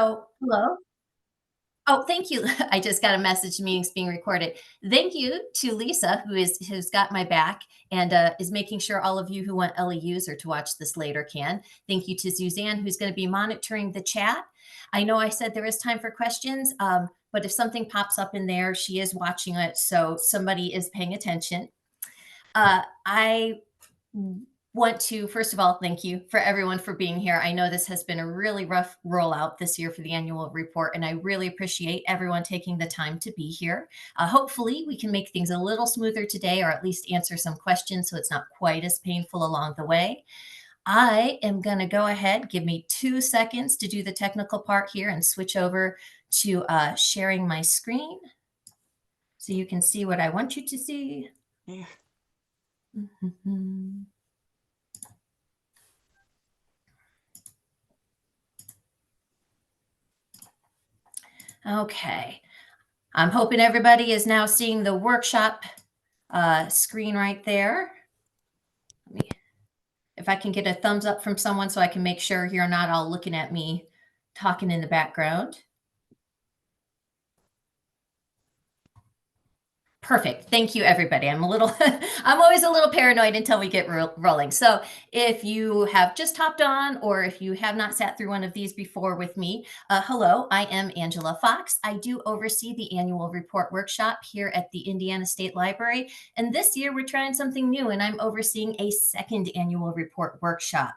Oh, hello. Oh, thank you. I just got a message to me it's being recorded. Thank you to Lisa, who's got my back and is making sure all of you who want LEUs or to watch this later can. Thank you to Suzanne, who's going to be monitoring the chat. I know I said there is time for questions, but if something pops up in there, she is watching it, so somebody is paying attention. I want to, first of all, thank you for everyone for being here. I know this has been a really rough rollout this year for the annual report, and I really appreciate everyone taking the time to be here. Hopefully, we can make things a little smoother today, or at least answer some questions so it's not quite as painful along the way. I am going to go ahead, give me 2 seconds to do the technical part here and switch over to sharing my screen so you can see what I want you to see. Yeah. Okay. I'm hoping everybody is now seeing the workshop screen right there. If I can get a thumbs up from someone so I can make sure you're not all looking at me talking in the background. Perfect. Thank you, everybody. I'm always a little paranoid until we get rolling. So if you have just hopped on, or if you have not sat through one of these before with me, hello, I am Angela Fox. I do oversee the annual report workshop here at the Indiana State Library. And this year we're trying something new, and I'm overseeing a second annual report workshop.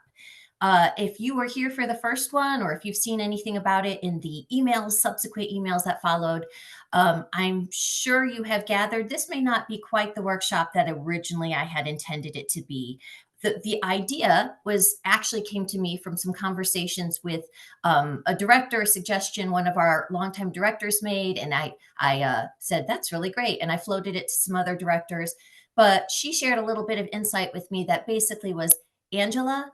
If you were here for the first one, or if you've seen anything about it in the subsequent emails that followed, I'm sure you have gathered this may not be quite the workshop that originally I had intended it to be. The idea actually came to me from some conversations with a director, a suggestion one of our longtime directors made, and I said, that's really great. And I floated it to some other directors, but she shared a little bit of insight with me that basically was, Angela,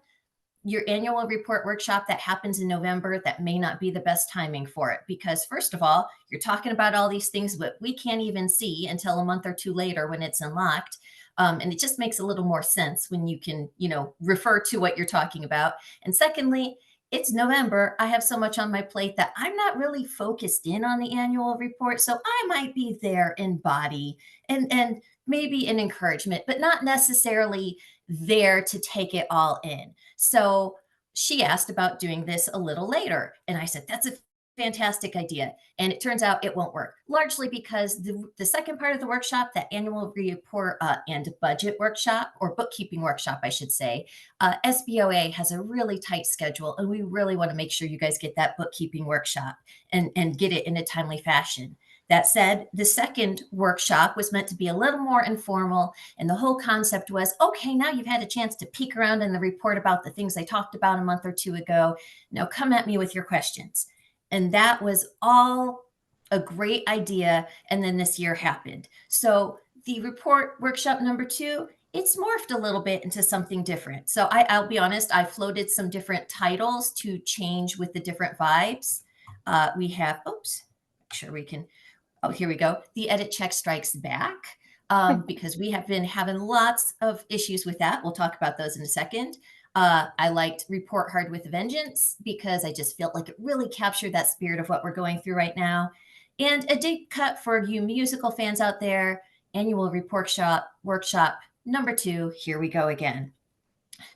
your annual report workshop that happens in November, that may not be the best timing for it, because first of all, you're talking about all these things that we can't even see until a month or two later when it's unlocked. And it just makes a little more sense when you can, refer to what you're talking about. And secondly, it's November. I have so much on my plate that I'm not really focused in on the annual report. So I might be there in body and maybe an encouragement, but not necessarily there to take it all in. So she asked about doing this a little later. And I said, that's a fantastic idea. And it turns out it won't work, largely because the second part of the workshop, that annual report and budget workshop, or bookkeeping workshop, I should say, SBOA has a really tight schedule. And we really want to make sure you guys get that bookkeeping workshop and get it in a timely fashion. That said, the second workshop was meant to be a little more informal. And the whole concept was, okay, now you've had a chance to peek around in the report about the things I talked about a month or two ago. Now come at me with your questions. And that was all a great idea. And then this year happened. So the report workshop number 2, it's morphed a little bit into something different. So I'll be honest, I floated some different titles to change with the different vibes. We have, oops, make sure we can, oh, here we go. The edit check strikes back, because we have been having lots of issues with that. We'll talk about those in a second. I liked Report Hard with Vengeance because I just felt like it really captured that spirit of what we're going through right now. And a deep cut for you musical fans out there, annual report workshop number 2, here we go again.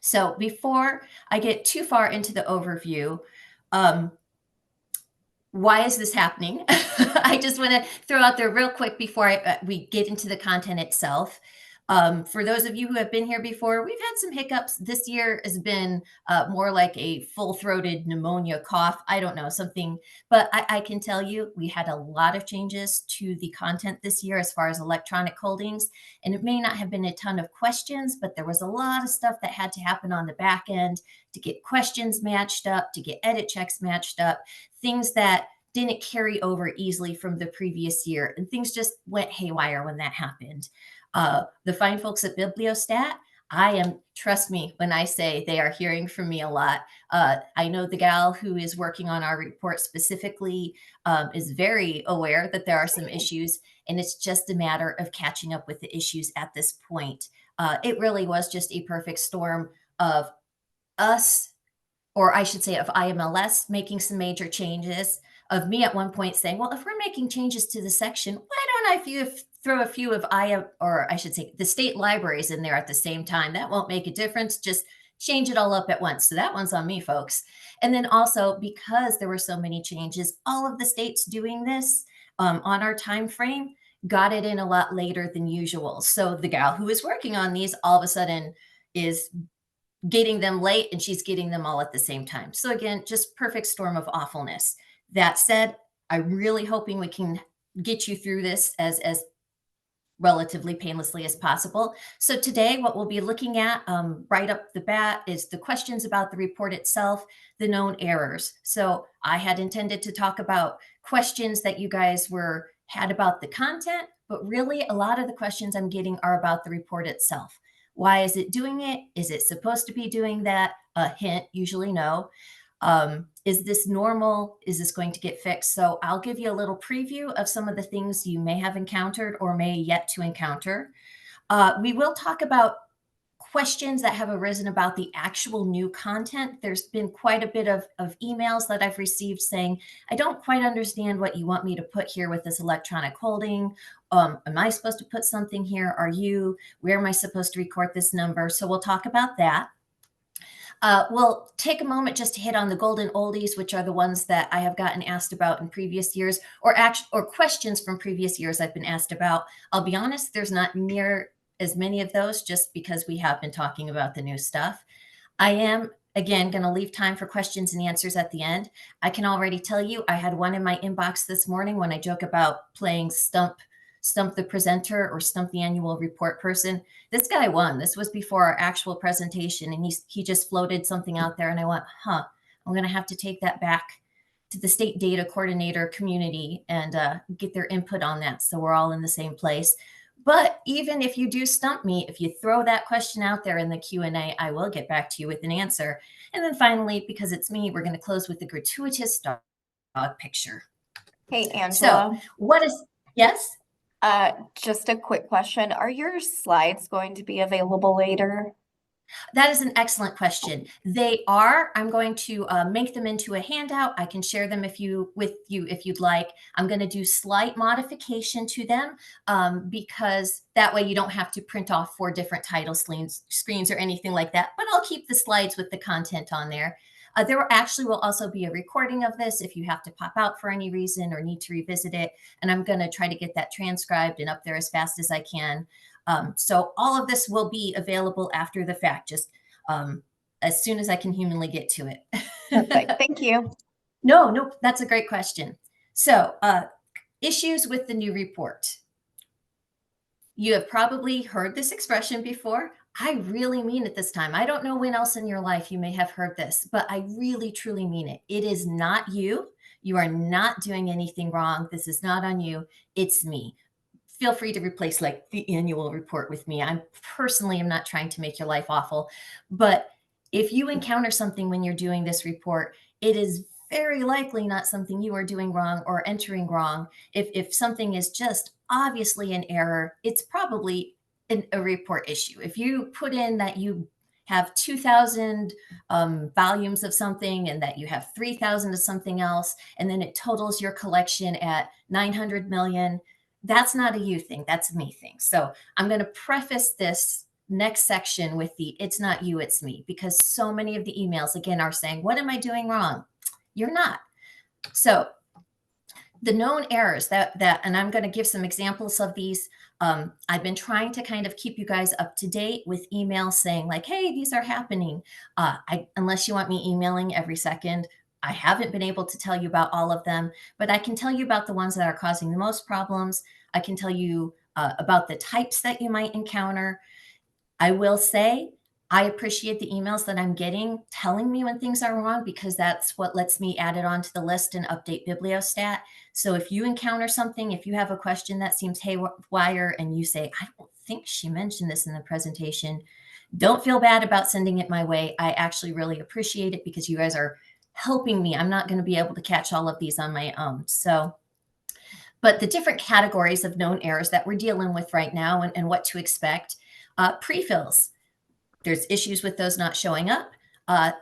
So before I get too far into the overview, why is this happening? I just want to throw out there real quick before we get into the content itself. For those of you who have been here before, we've had some hiccups. This year has been more like a full-throated pneumonia cough. I don't know, something, but I can tell you we had a lot of changes to the content this year as far as electronic holdings. And it may not have been a ton of questions, but there was a lot of stuff that had to happen on the back end to get questions matched up, to get edit checks matched up, things that didn't carry over easily from the previous year. And things just went haywire when that happened. The fine folks at Bibliostat, trust me when I say they are hearing from me a lot. I know the gal who is working on our report specifically is very aware that there are some issues, and it's just a matter of catching up with the issues at this point. It really was just a perfect storm of us or I should say of IMLS making some major changes, of me at one point saying, well, if we're making changes to the section, why don't throw a few of or I should say the state libraries in there at the same time? That won't make a difference. Just change it all up at once. So that one's on me, folks. And then also, because there were so many changes, all of the states doing this on our time frame got it in a lot later than usual. So the gal who is working on these all of a sudden is getting them late, and she's getting them all at the same time. So again, just perfect storm of awfulness. That said, I'm really hoping we can get you through this as relatively painlessly as possible. So today, what we'll be looking at right up the bat is the questions about the report itself, the known errors. So I had intended to talk about questions that you guys had about the content, but really a lot of the questions I'm getting are about the report itself. Why is it doing it? Is it supposed to be doing that? A hint, usually no. Is this normal? Is this going to get fixed? So I'll give you a little preview of some of the things you may have encountered or may yet to encounter. We will talk about questions that have arisen about the actual new content. There's been quite a bit of emails that I've received saying, I don't quite understand what you want me to put here with this electronic holding. Am I supposed to put something here? Are you? Where am I supposed to record this number? So we'll talk about that. We'll take a moment just to hit on the golden oldies, which are the ones that I have gotten asked about in previous years, or questions from previous years I've been asked about. I'll be honest, there's not near as many of those just because we have been talking about the new stuff. I am, again, going to leave time for questions and answers at the end. I can already tell you I had one in my inbox this morning when I joke about playing Stump the presenter or Stump the annual report person. This guy won. This was before our actual presentation, and he just floated something out there, and I went, I'm going to have to take that back to the state data coordinator community and get their input on that, so we're all in the same place. But even if you do stump me, if you throw that question out there in the Q&A, I will get back to you with an answer. And then finally, because it's me, we're going to close with the gratuitous dog picture. Hey, Angela. So yes? Just a quick question. Are your slides going to be available later? That is an excellent question. They are. I'm going to make them into a handout. I can share them with you if you'd like. I'm going to do slight modification to them because that way you don't have to print off 4 different title screens or anything like that. But I'll keep the slides with the content on there. There actually will also be a recording of this if you have to pop out for any reason or need to revisit it. And I'm going to try to get that transcribed and up there as fast as I can. So all of this will be available after the fact, just as soon as I can humanly get to it. Perfect. Thank you. No, that's a great question. So issues with the new report. You have probably heard this expression before. I really mean it this time. I don't know when else in your life you may have heard this, but I really, truly mean it. It is not you. You are not doing anything wrong. This is not on you. It's me. Feel free to replace like the annual report with me. I personally am not trying to make your life awful, but if you encounter something when you're doing this report, it is very likely not something you are doing wrong or entering wrong. If something is just obviously an error, it's probably a report issue. If you put in that you have 2,000 volumes of something and that you have 3,000 of something else, and then it totals your collection at 900 million, that's not a you thing, that's a me thing. So I'm going to preface this next section with it's not you, it's me, because so many of the emails again are saying, what am I doing wrong? You're not. So the known errors and I'm going to give some examples of these. I've been trying to kind of keep you guys up to date with emails saying like, hey, these are happening. Unless you want me emailing every second, I haven't been able to tell you about all of them, but I can tell you about the ones that are causing the most problems. I can tell you about the types that you might encounter. I will say I appreciate the emails that I'm getting telling me when things are wrong, because that's what lets me add it onto the list and update Bibliostat. So if you encounter something, if you have a question that seems haywire and you say, I don't think she mentioned this in the presentation, don't feel bad about sending it my way. I actually really appreciate it because you guys are helping me. I'm not going to be able to catch all of these on my own. But the different categories of known errors that we're dealing with right now and what to expect. Pre-fills. There's issues with those not showing up.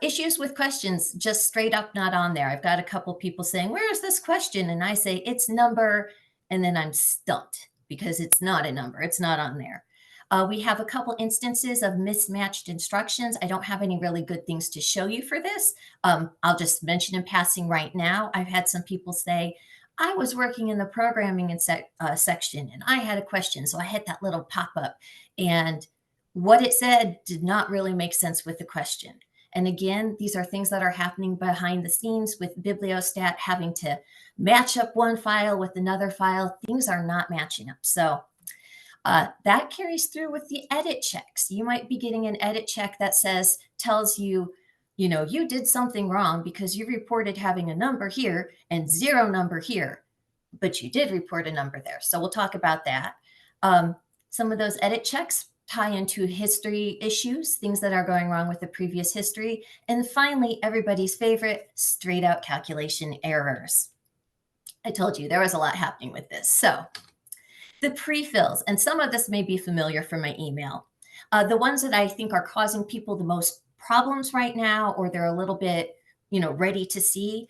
Issues with questions, just straight up not on there. I've got a couple people saying, where is this question? And I say, it's number, and then I'm stumped because it's not a number. It's not on there. We have a couple instances of mismatched instructions. I don't have any really good things to show you for this. I'll just mention in passing right now. I've had some people say, I was working in the programming section and I had a question. So I hit that little pop up, and what it said did not really make sense with the question. And again, these are things that are happening behind the scenes with Bibliostat having to match up one file with another file. Things are not matching up. So that carries through with the edit checks. You might be getting an edit check that tells you, you did something wrong because you reported having a number here and zero number here, but you did report a number there. So we'll talk about that. Some of those edit checks tie into history issues, things that are going wrong with the previous history. And finally, everybody's favorite, straight out calculation errors. I told you there was a lot happening with this. So the pre-fills, and some of this may be familiar from my email. The ones that I think are causing people the most problems right now, or they're a little bit, ready to see.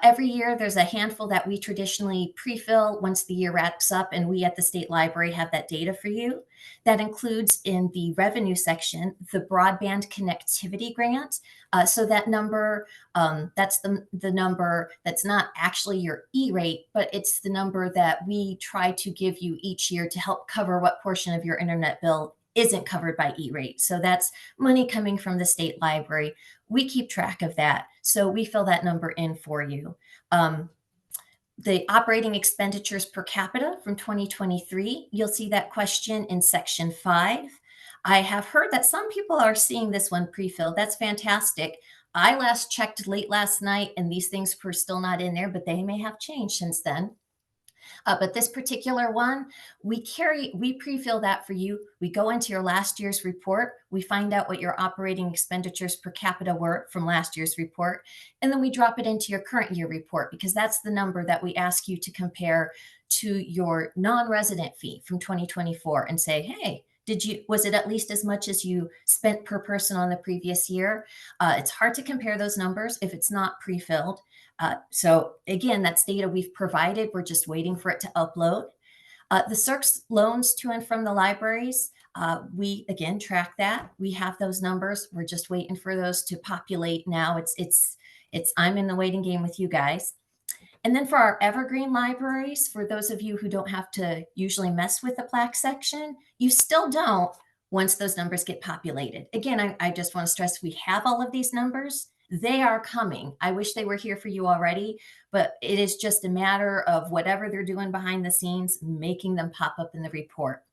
Every year, there's a handful that we traditionally pre-fill once the year wraps up, and we at the state library have that data for you. That includes in the revenue section, the broadband connectivity grant. So that number, that's the number that's not actually your E-rate, but it's the number that we try to give you each year to help cover what portion of your internet bill isn't covered by E-rate. So that's money coming from the state library. We keep track of that. So we fill that number in for you. The operating expenditures per capita from 2023, you'll see that question in section 5. I have heard that some people are seeing this one pre-filled. That's fantastic. I last checked late last night and these things were still not in there, but they may have changed since then. But this particular one, we pre-fill that for you. We go into your last year's report. We find out what your operating expenditures per capita were from last year's report. And then we drop it into your current year report because that's the number that we ask you to compare to your non-resident fee from 2024 and say, hey, was it at least as much as you spent per person on the previous year? It's hard to compare those numbers if it's not pre-filled. So again, that's data we've provided. We're just waiting for it to upload. The CERCS loans to and from the libraries, we again track that. We have those numbers. We're just waiting for those to populate now. I'm in the waiting game with you guys. And then for our evergreen libraries, for those of you who don't have to usually mess with the plaque section, you still don't once those numbers get populated. Again, I just want to stress we have all of these numbers. They are coming. I wish they were here for you already, but it is just a matter of whatever they're doing behind the scenes, making them pop up in the report.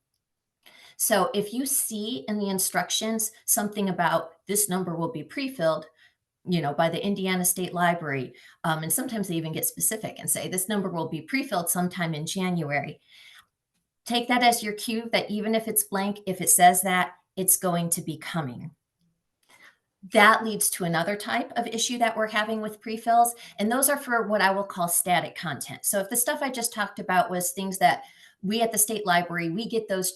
So if you see in the instructions something about this number will be pre-filled, by the Indiana State Library, and sometimes they even get specific and say this number will be pre-filled sometime in January. Take that as your cue that even if it's blank, if it says that, it's going to be coming. That leads to another type of issue that we're having with pre-fills, and those are for what I will call static content. So if the stuff I just talked about was things that we at the state library, we get those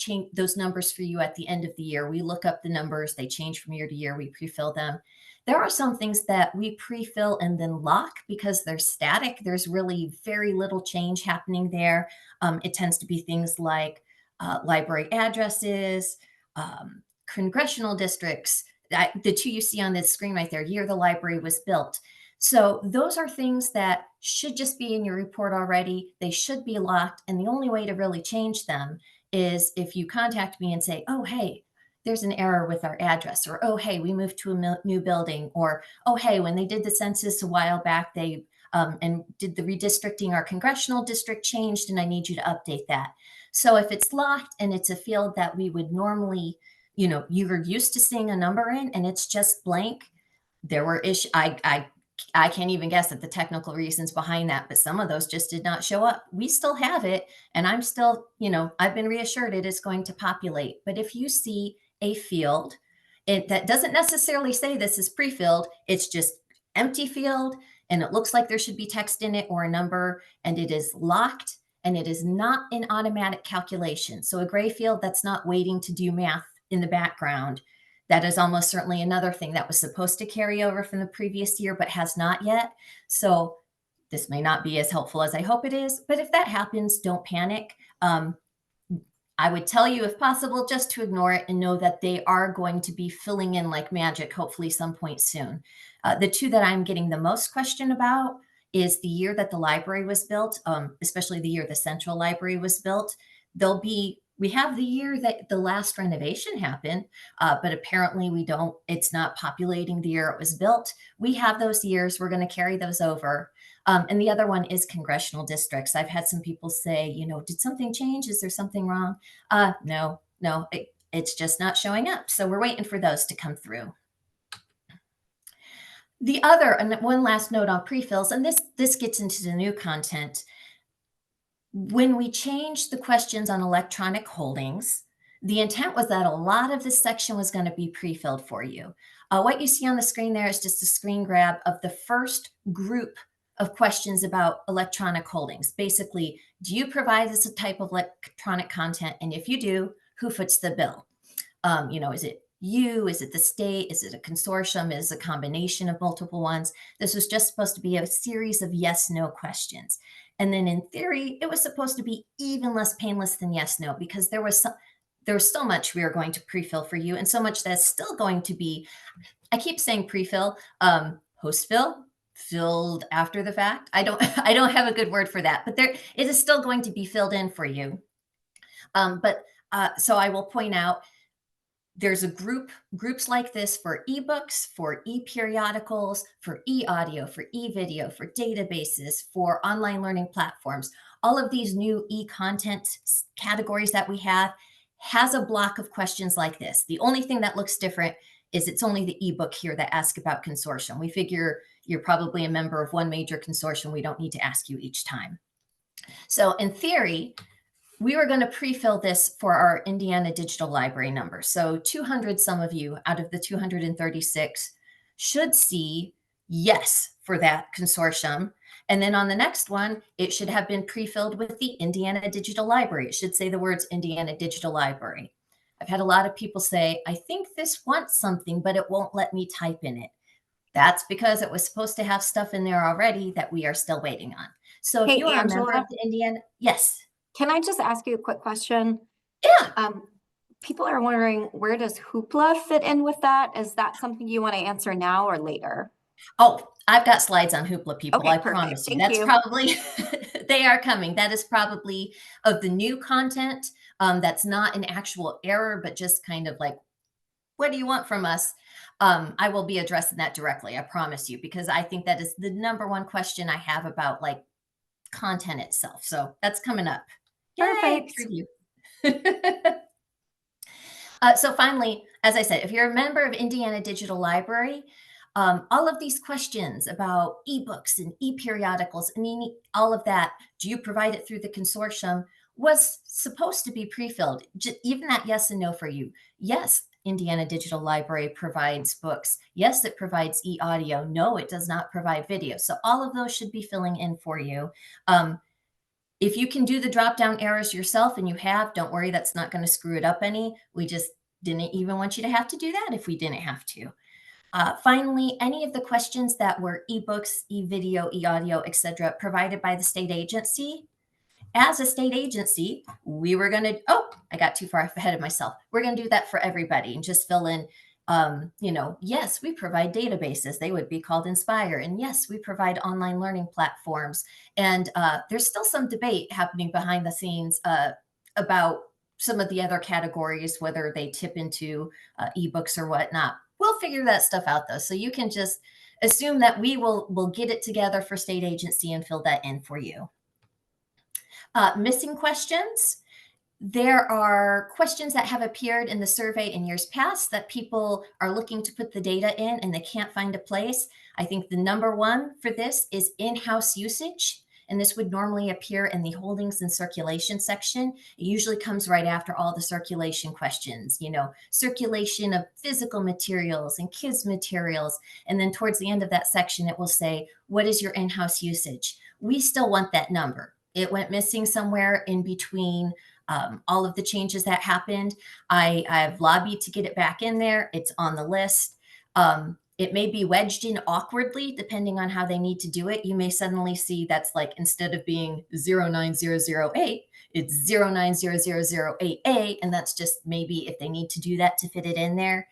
numbers for you at the end of the year. We look up the numbers, they change from year to year, we pre-fill them. There are some things that we pre-fill and then lock because they're static. There's really very little change happening there. It tends to be things like library addresses, congressional districts, the two you see on this screen right there, year the library was built. So those are things that should just be in your report already. They should be locked. And the only way to really change them is if you contact me and say, oh, hey, there's an error with our address, or, oh, hey, we moved to a new building, or, oh, hey, when they did the census a while back, they and did the redistricting, our congressional district changed, and I need you to update that. So if it's locked and it's a field that we would normally, you're used to seeing a number in and it's just blank, there were issues. I can't even guess at the technical reasons behind that, but some of those just did not show up. We still have it, and I'm still, I've been reassured it is going to populate. But if you see a field that doesn't necessarily say this is pre-filled, it's just empty field, and it looks like there should be text in it or a number, and it is locked, and it is not an automatic calculation. So a gray field that's not waiting to do math in the background, That is almost certainly another thing that was supposed to carry over from the previous year, but has not yet. So this may not be as helpful as I hope it is, but if that happens, don't panic. I would tell you, if possible, just to ignore it and know that they are going to be filling in like magic, hopefully some point soon. The two that I'm getting the most question about is the year that the library was built, especially the year the central library was built. We have the year that the last renovation happened, but apparently it's not populating the year it was built. We have those years. We're going to carry those over. And the other one is congressional districts. I've had some people say, did something change? Is there something wrong? No, it's just not showing up. So we're waiting for those to come through. And one last note on pre-fills, and this gets into the new content. When we changed the questions on electronic holdings, the intent was that a lot of this section was going to be pre-filled for you. What you see on the screen there is just a screen grab of the first group of questions about electronic holdings. Basically, do you provide this type of electronic content? And if you do, who foots the bill? Is it you? Is it the state? Is it a consortium? Is it a combination of multiple ones? This was just supposed to be a series of yes/no questions. And then in theory, it was supposed to be even less painless than yes/no, because there was so much we are going to pre-fill for you, and so much that's still going to be, I keep saying pre-fill, post-fill, filled after the fact. I don't have a good word for that, but it is still going to be filled in for you. So I will point out, there's groups like this for ebooks, for e-periodicals, for e-audio, for e-video, for databases, for online learning platforms. All of these new e-content categories that we have has a block of questions like this. The only thing that looks different is it's only the ebook here that asks about consortium. We figure you're probably a member of one major consortium. We don't need to ask you each time. So in theory, we were going to pre-fill this for our Indiana Digital Library number. So 200 some of you out of the 236 should see yes for that consortium. And then on the next one, it should have been pre-filled with the Indiana Digital Library. It should say the words Indiana Digital Library. I've had a lot of people say, I think this wants something, but it won't let me type in it. That's because it was supposed to have stuff in there already that we are still waiting on. So if Hey, you are a member Angela, of the Indiana, yes. can I just ask you a quick question? Yeah. People are wondering, where does Hoopla fit in with that? Is that something you want to answer now or later? Oh, I've got slides on Hoopla, people. Okay, I perfect. promise you. Thank That's you. probably, they are coming. That is probably of the new content. That's not an actual error, but just kind of like, what do you want from us? I will be addressing that directly. I promise you, because I think that is the number one question I have about like content itself. So that's coming up. Yay, Perfect. preview. So finally, as I said, if you're a member of Indiana Digital Library, all of these questions about ebooks and e-periodicals, all of that, do you provide it through the consortium, was supposed to be pre-filled. Even that yes and no for you. Yes, Indiana Digital Library provides books. Yes, it provides e-audio. No, it does not provide video. So all of those should be filling in for you. If you can do the drop-down arrows yourself, and you have, don't worry, that's not going to screw it up any. We just didn't even want you to have to do that if we didn't have to. Finally, any of the questions that were ebooks, e-video, e-audio, etc., provided by the state agency, as a state agency, we were going to, I got too far ahead of myself. We're going to do that for everybody and just fill in, yes, we provide databases. They would be called Inspire. And yes, we provide online learning platforms. And there's still some debate happening behind the scenes about some of the other categories, whether they tip into ebooks or whatnot. We'll figure that stuff out, though. So you can just assume that we'll get it together for state agency and fill that in for you. Missing questions. There are questions that have appeared in the survey in years past that people are looking to put the data in and they can't find a place. I think the number one for this is in-house usage. And this would normally appear in the holdings and circulation section. It usually comes right after all the circulation questions, circulation of physical materials and kids materials. And then towards the end of that section, it will say, what is your in-house usage? We still want that number. It went missing somewhere in between all of the changes that happened. I've lobbied to get it back in there. It's on the list. It may be wedged in awkwardly depending on how they need to do it. You may suddenly see that's like, instead of being 09008, it's 0900088A. And that's just maybe if they need to do that to fit it in there.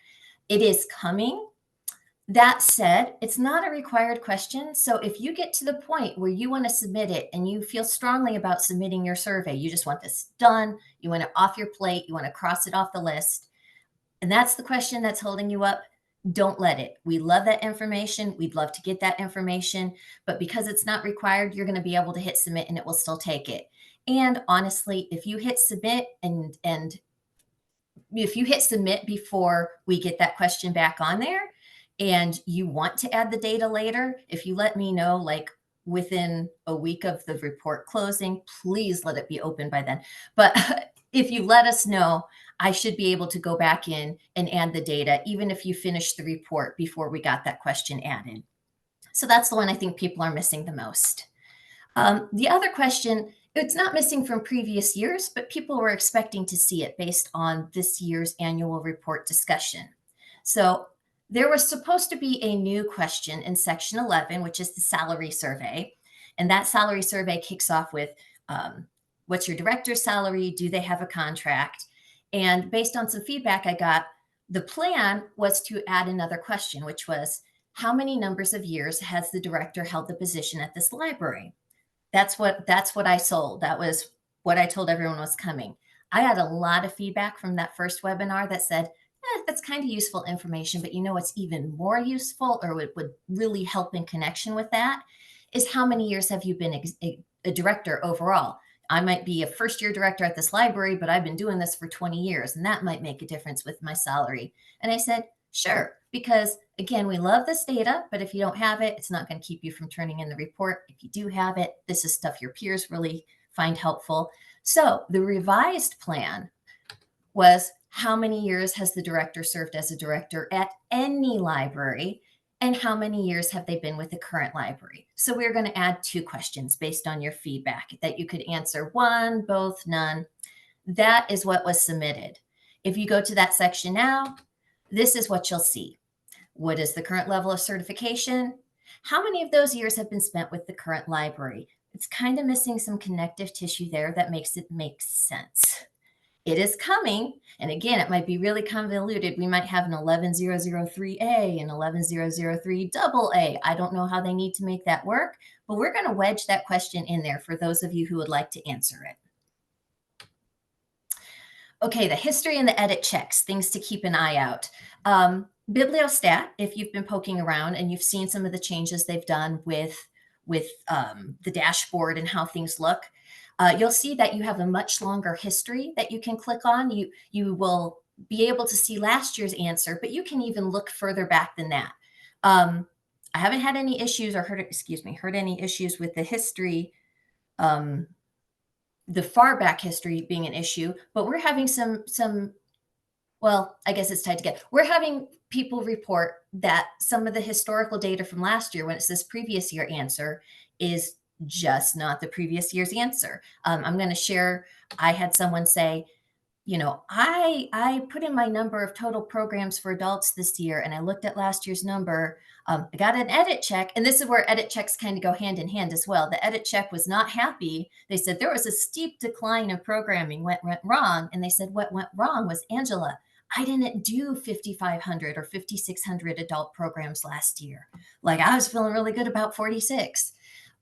It is coming. That said, it's not a required question. So if you get to the point where you want to submit it and you feel strongly about submitting your survey, you just want this done, you want it off your plate, you want to cross it off the list, and that's the question that's holding you up, don't let it. We love that information. We'd love to get that information, but because it's not required, you're going to be able to hit submit and it will still take it. And honestly, if you hit submit and if you hit submit before we get that question back on there and you want to add the data later, if you let me know, like within a week of the report closing, please let it be open by then. But if you let us know, I should be able to go back in and add the data, even if you finish the report before we got that question added. So that's the one I think people are missing the most. The other question, it's not missing from previous years, but people were expecting to see it based on this year's annual report discussion. So there was supposed to be a new question in section 11, which is the salary survey. And that salary survey kicks off with, what's your director's salary? Do they have a contract? And based on some feedback I got, the plan was to add another question, which was, how many numbers of years has the director held the position at this library? That's what I sold. That was what I told everyone was coming. I had a lot of feedback from that first webinar that said, that's kind of useful information, but you know what's even more useful, or it would really help in connection with that, is how many years have you been a director overall? I might be a first-year director at this library, but I've been doing this for 20 years, and that might make a difference with my salary. And I said, sure, because again, we love this data, but if you don't have it, it's not going to keep you from turning in the report. If you do have it, this is stuff your peers really find helpful. So the revised plan was, how many years has the director served as a director at any library, and how many years have they been with the current library? So we're going to add 2 questions based on your feedback that you could answer: one, both, none. That is what was submitted. If you go to that section now, this is what you'll see. What is the current level of certification? How many of those years have been spent with the current library? It's kind of missing some connective tissue there that makes it make sense. It is coming. And again, it might be really convoluted. We might have an 11003A and 11003 double A. I don't know how they need to make that work, but we're going to wedge that question in there for those of you who would like to answer it. Okay, the history and the edit checks, things to keep an eye out. Bibliostat, if you've been poking around and you've seen some of the changes they've done with the dashboard and how things look, you'll see that you have a much longer history that you can click on. You will be able to see last year's answer, but you can even look further back than that. I haven't had any issues or heard any issues with the history, the far back history being an issue, but we're having well, I guess it's tied together. We're having people report that some of the historical data from last year, when it says previous year answer, is just not the previous year's answer. I'm going to share, I had someone say, I put in my number of total programs for adults this year, and I looked at last year's number. I got an edit check, and this is where edit checks kind of go hand in hand as well. The edit check was not happy. They said there was a steep decline in programming, what went wrong. And they said, what went wrong was, Angela, I didn't do 5,500 or 5,600 adult programs last year. Like, I was feeling really good about 46.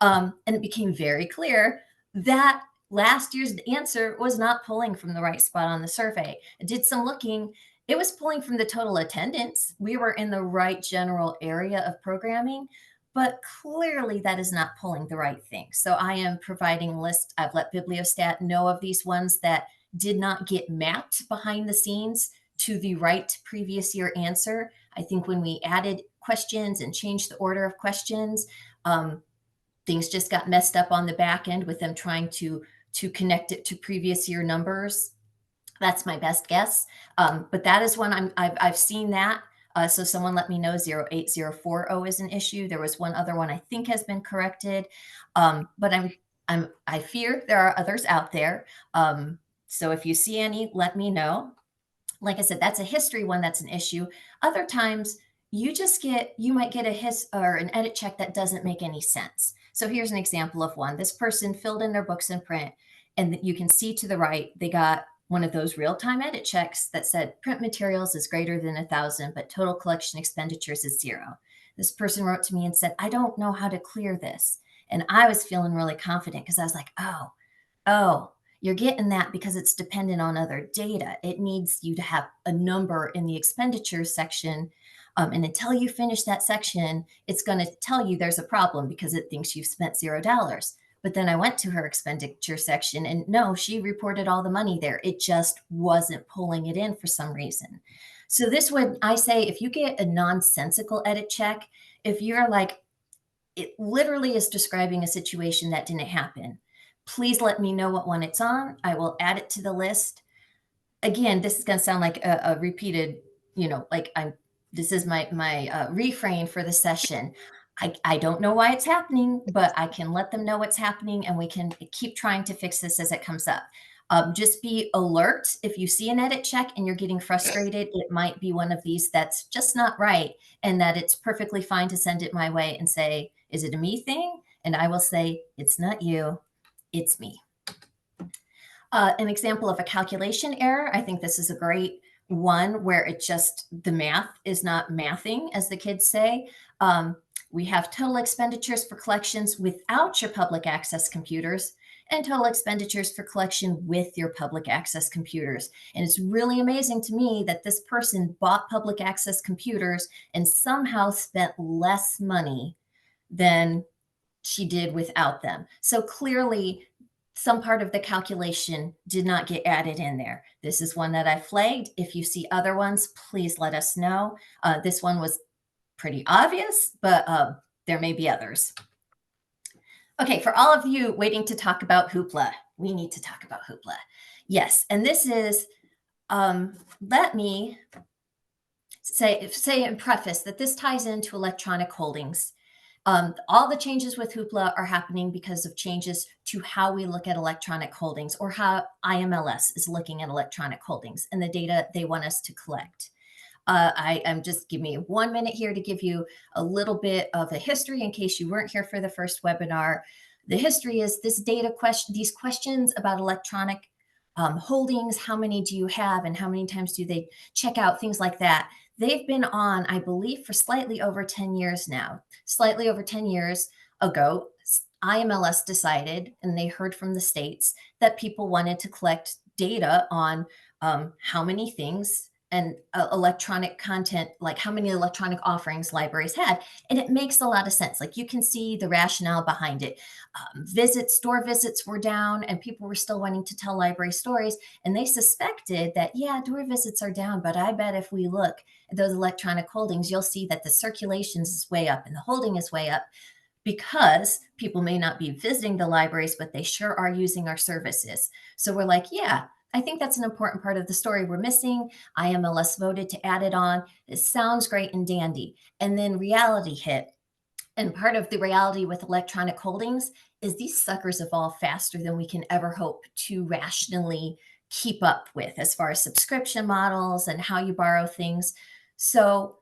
And it became very clear that last year's answer was not pulling from the right spot on the survey. I did some looking. It was pulling from the total attendance. We were in the right general area of programming, but clearly that is not pulling the right thing. So I am providing lists. I've let Bibliostat know of these ones that did not get mapped behind the scenes to the right previous year answer. I think when we added questions and changed the order of questions, things just got messed up on the back end with them trying to connect it to previous year numbers. That's my best guess. But that is one I've seen that. So someone let me know 08040 is an issue. There was one other one I think has been corrected. But I fear there are others out there. So if you see any, let me know. Like I said, that's a history one that's an issue. Other times you might get a his or an edit check that doesn't make any sense. So here's an example of one. This person filled in their books in print, and you can see to the right, they got one of those real-time edit checks that said print materials is greater than 1,000, but total collection expenditures is 0. This person wrote to me and said, I don't know how to clear this. And I was feeling really confident because I was like, oh, you're getting that because it's dependent on other data. It needs you to have a number in the expenditures section. And until you finish that section, it's going to tell you there's a problem because it thinks you've spent $0. But then I went to her expenditure section and no, she reported all the money there. It just wasn't pulling it in for some reason. So this would, I say, if you get a nonsensical edit check, if you're like, it literally is describing a situation that didn't happen, please let me know what one it's on. I will add it to the list. Again, this is going to sound like a repeated, like this is my refrain for the session. I don't know why it's happening, but I can let them know what's happening and we can keep trying to fix this as it comes up. Just be alert. If you see an edit check and you're getting frustrated, it might be one of these that's just not right, and that it's perfectly fine to send it my way and say, is it a me thing? And I will say, it's not you, it's me. An example of a calculation error, I think this is a great one where the math is not mathing, as the kids say. We have total expenditures for collections without your public access computers and total expenditures for collection with your public access computers. And it's really amazing to me that this person bought public access computers and somehow spent less money than she did without them. So clearly, some part of the calculation did not get added in there. This is one that I flagged. If you see other ones, please let us know. This one was pretty obvious, but there may be others. Okay, for all of you waiting to talk about Hoopla, we need to talk about Hoopla. Yes, and this is, let me say in preface that this ties into electronic holdings. All the changes with Hoopla are happening because of changes to how we look at electronic holdings, or how IMLS is looking at electronic holdings and the data they want us to collect. I am just give me 1 minute here to give you a little bit of a history in case you weren't here for the first webinar. The history is this these questions about electronic holdings, how many do you have and how many times do they check out, things like that. They've been on, I believe, for slightly over 10 years now. Slightly over 10 years ago, IMLS decided, and they heard from the states, that people wanted to collect data on how many things and electronic content, like how many electronic offerings libraries had. And it makes a lot of sense. Like you can see the rationale behind it. Store visits were down and people were still wanting to tell library stories. And they suspected that, yeah, door visits are down, but I bet if we look at those electronic holdings, you'll see that the circulations is way up and the holding is way up, because people may not be visiting the libraries, but they sure are using our services. So we're like, yeah, I think that's an important part of the story we're missing. IMLS voted to add it on. It sounds great and dandy. And then reality hit. And part of the reality with electronic holdings is these suckers evolve faster than we can ever hope to rationally keep up with, as far as subscription models and how you borrow things. So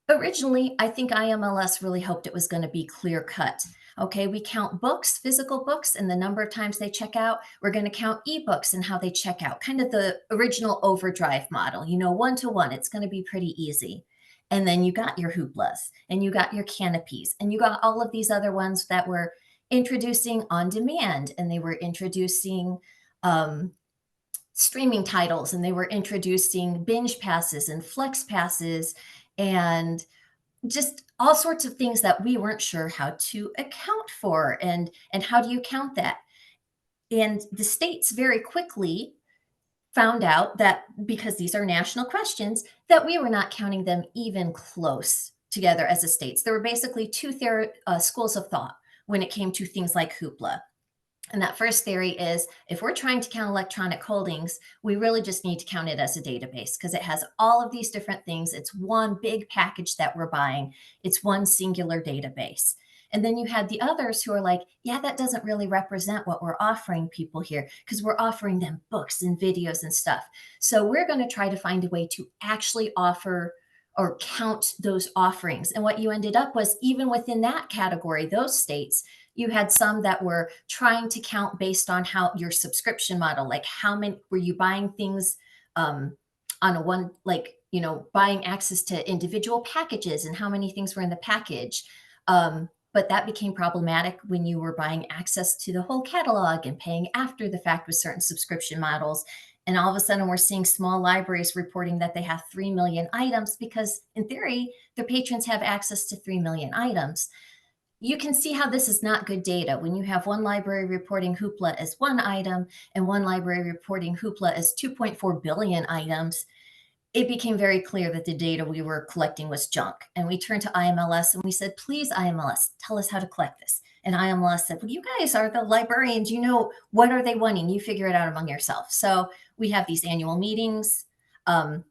originally, I think IMLS really hoped it was going to be clear cut. Okay, we count books, physical books, and the number of times they check out. We're going to count ebooks and how they check out, kind of the original overdrive model, one to one. It's going to be pretty easy. And then you got your Hooplas and you got your Canopies and you got all of these other ones that were introducing on demand, and they were introducing streaming titles, and they were introducing binge passes and flex passes and just all sorts of things that we weren't sure how to account for. And how do you count that? And the states very quickly found out that, because these are national questions, that we were not counting them even close together as a states. There were basically two schools of thought when it came to things like Hoopla. And that first theory is, if we're trying to count electronic holdings, we really just need to count it as a database, because it has all of these different things. It's one big package that we're buying. It's one singular database. And then you had the others who are like, yeah, that doesn't really represent what we're offering people here because we're offering them books and videos and stuff. So we're going to try to find a way to actually offer or count those offerings. And what you ended up was, even within that category, those states, you had some that were trying to count based on how your subscription model, like how many were you buying things on a one, like, buying access to individual packages and how many things were in the package. But that became problematic when you were buying access to the whole catalog and paying after the fact with certain subscription models. And all of a sudden, we're seeing small libraries reporting that they have 3 million items because, in theory, their patrons have access to 3 million items. You can see how this is not good data when you have one library reporting Hoopla as one item and one library reporting Hoopla as 2.4 billion items. It became very clear that the data we were collecting was junk. And we turned to IMLS and we said, please, IMLS, tell us how to collect this. And IMLS said, well, you guys are the librarians. What are they wanting? You figure it out among yourself. So we have these annual meetings. I'm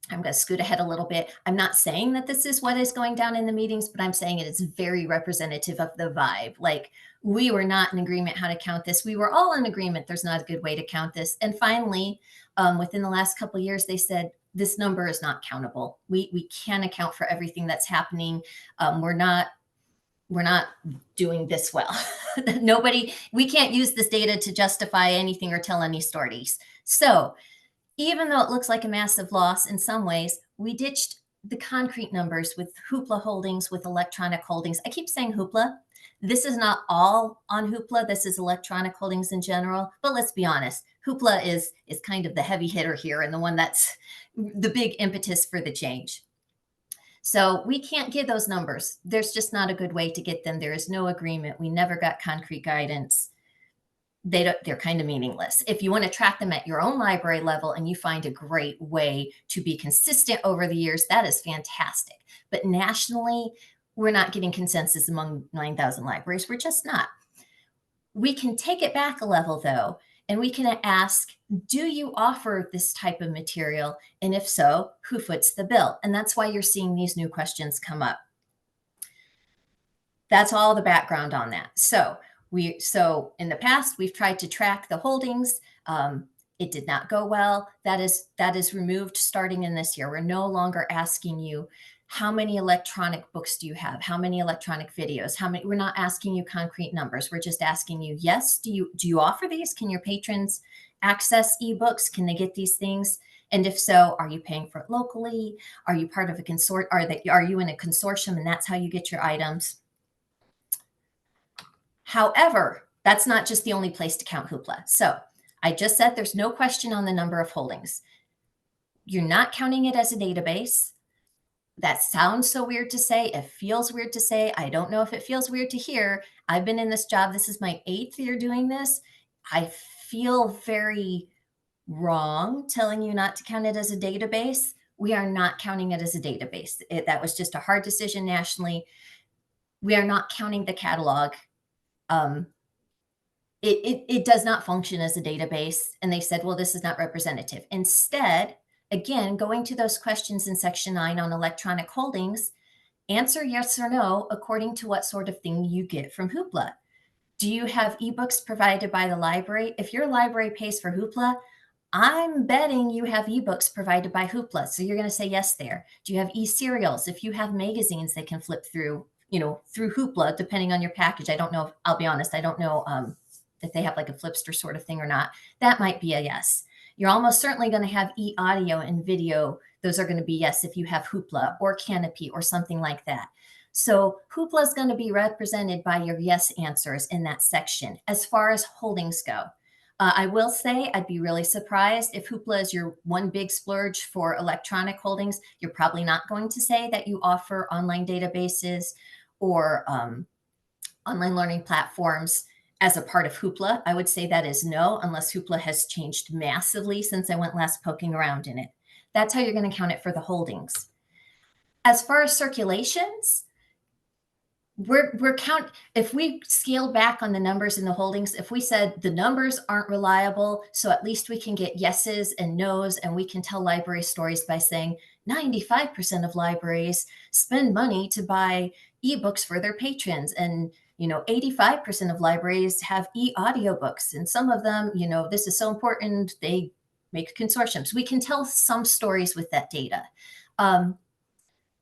going to scoot ahead a little bit. I'm not saying that this is what is going down in the meetings, but I'm saying it is very representative of the vibe. Like, we were not in agreement how to count this. We were all in agreement there's not a good way to count this. And finally, within the last couple of years, they said, this number is not countable. We can't account for everything that's happening. We're not doing this well. We can't use this data to justify anything or tell any stories. So even though it looks like a massive loss in some ways, we ditched the concrete numbers with Hoopla holdings, with electronic holdings. I keep saying Hoopla. This is not all on Hoopla. This is electronic holdings in general. But let's be honest, Hoopla is kind of the heavy hitter here and the one that's the big impetus for the change. So we can't give those numbers. There's just not a good way to get them. There is no agreement. We never got concrete guidance. They're kind of meaningless. If you want to track them at your own library level and you find a great way to be consistent over the years, that is fantastic. But nationally, we're not getting consensus among 9,000 libraries. We're just not. We can take it back a level, though, and we can ask, do you offer this type of material? And if so, who foots the bill? And that's why you're seeing these new questions come up. That's all the background on that. So in the past, we've tried to track the holdings. It did not go well. That is removed starting in this year. We're no longer asking you, how many electronic books do you have? How many electronic videos? We're not asking you concrete numbers. We're just asking you, yes, do you offer these? Can your patrons access ebooks? Can they get these things? And if so, are you paying for it locally? Are you part of a consort? Are you in a consortium and that's how you get your items? However, that's not just the only place to count Hoopla. So I just said there's no question on the number of holdings. You're not counting it as a database. That sounds so weird to say. It feels weird to say. I don't know if it feels weird to hear. I've been in this job. This is my 8th year doing this. I feel very wrong telling you not to count it as a database. We are not counting it as a database. That was just a hard decision nationally. We are not counting the catalog. It does not function as a database. And they said, well, this is not representative. Instead, again, going to those questions in section 9 on electronic holdings, answer yes or no according to what sort of thing you get from Hoopla. Do you have ebooks provided by the library? If your library pays for Hoopla, I'm betting you have ebooks provided by Hoopla. So you're going to say yes there. Do you have e-serials? If you have magazines they can flip through, through Hoopla, depending on your package. I don't know. I'll be honest. I don't know if they have like a Flipster sort of thing or not. That might be a yes. You're almost certainly going to have e-audio and video. Those are going to be yes if you have Hoopla or Canopy or something like that. So Hoopla is going to be represented by your yes answers in that section. As far as holdings go, I will say I'd be really surprised if Hoopla is your one big splurge for electronic holdings. You're probably not going to say that you offer online databases or online learning platforms as a part of Hoopla. I would say that is no, unless Hoopla has changed massively since I went last poking around in it. That's how you're going to count it for the holdings. As far as circulations, if we scaled back on the numbers in the holdings, if we said the numbers aren't reliable, so at least we can get yeses and nos, and we can tell library stories by saying, 95% of libraries spend money to buy ebooks for their patrons. And 85% of libraries have e-audiobooks. And some of them, this is so important, they make consortiums. We can tell some stories with that data.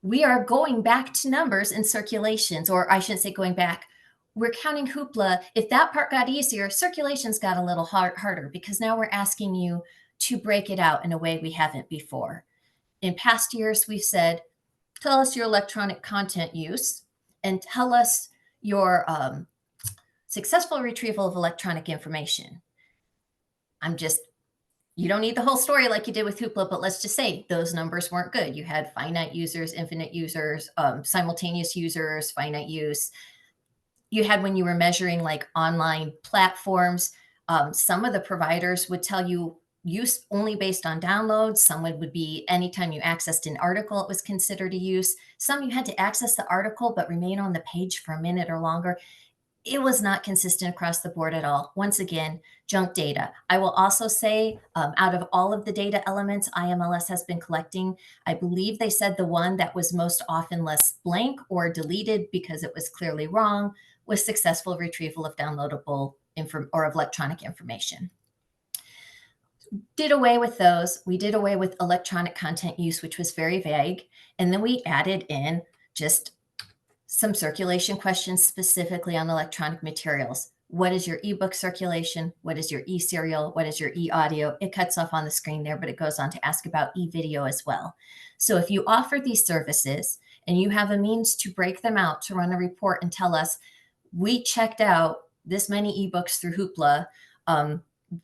We are going back to numbers in circulations, or I shouldn't say going back. We're counting Hoopla. If that part got easier, circulations got a little harder because now we're asking you to break it out in a way we haven't before. In past years, we've said, tell us your electronic content use and tell us your successful retrieval of electronic information. You don't need the whole story like you did with Hoopla, but let's just say those numbers weren't good. You had finite users, infinite users, simultaneous users, finite use. You had, when you were measuring like online platforms, some of the providers would tell you use only based on downloads. Some would be anytime you accessed an article, it was considered a use. Some you had to access the article but remain on the page for a minute or longer. It was not consistent across the board at all. Once again, junk data. I will also say, out of all of the data elements IMLS has been collecting, I believe they said the one that was most often less blank or deleted because it was clearly wrong was successful retrieval of downloadable or of electronic information. Did away with those. We did away with electronic content use, which was very vague. And then we added in just some circulation questions specifically on electronic materials. What is your ebook circulation? What is your e-serial? What is your e-audio? It cuts off on the screen there, but it goes on to ask about e-video as well. So if you offer these services and you have a means to break them out, to run a report and tell us, we checked out this many ebooks through Hoopla,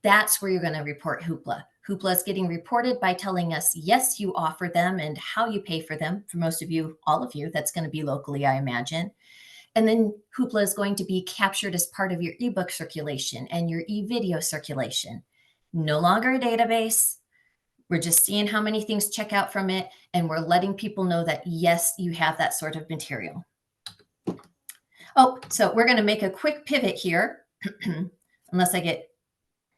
that's where you're going to report Hoopla. Hoopla is getting reported by telling us, yes, you offer them and how you pay for them. For most of you, all of you, that's going to be locally, I imagine. And then Hoopla is going to be captured as part of your ebook circulation and your e-video circulation. No longer a database. We're just seeing how many things check out from it. And we're letting people know that, yes, you have that sort of material. Oh, so we're going to make a quick pivot here, unless I get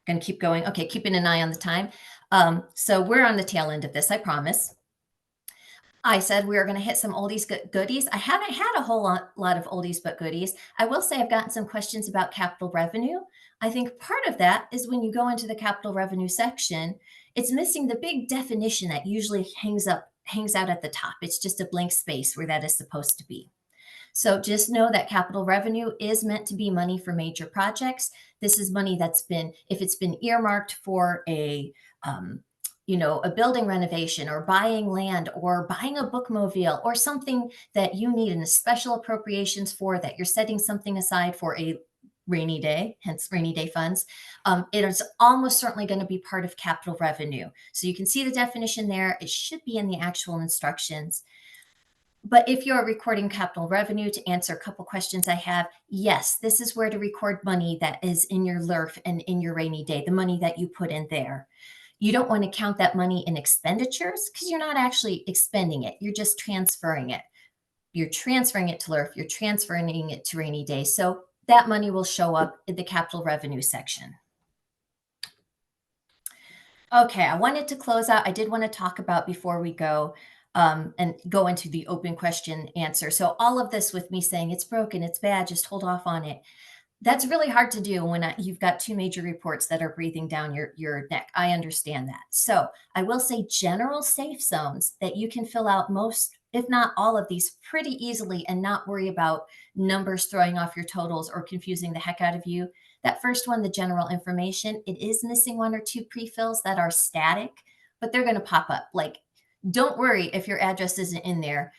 going to keep going. Okay, keeping an eye on the time. So we're on the tail end of this, I promise. I said we were going to hit some oldies goodies. I haven't had a whole lot of oldies but goodies. I will say I've gotten some questions about capital revenue. I think part of that is when you go into the capital revenue section, it's missing the big definition that usually hangs out at the top. It's just a blank space where that is supposed to be. So just know that capital revenue is meant to be money for major projects. This is money that's been, if it's been earmarked for a building renovation or buying land or buying a bookmobile or something that you need in a special appropriations for, that you're setting something aside for a rainy day, hence rainy day funds, it is almost certainly going to be part of capital revenue. So you can see the definition there. It should be in the actual instructions. But if you're recording capital revenue, to answer a couple questions I have, yes, this is where to record money that is in your LRF and in your rainy day, the money that you put in there. You don't want to count that money in expenditures because you're not actually expending it. You're just transferring it. You're transferring it to LRF. You're transferring it to rainy day. So that money will show up in the capital revenue section. Okay, I wanted to close out. I did want to talk about before we go and go into the open question answer. So all of this with me saying it's broken, it's bad, just hold off on it. That's really hard to do when you've got two major reports that are breathing down your neck. I understand that. So I will say general safe zones that you can fill out most, if not all of these pretty easily and not worry about numbers throwing off your totals or confusing the heck out of you. That first one, the general information, it is missing one or two pre-fills that are static, but they're going to pop up. Like, don't worry if your address isn't in there.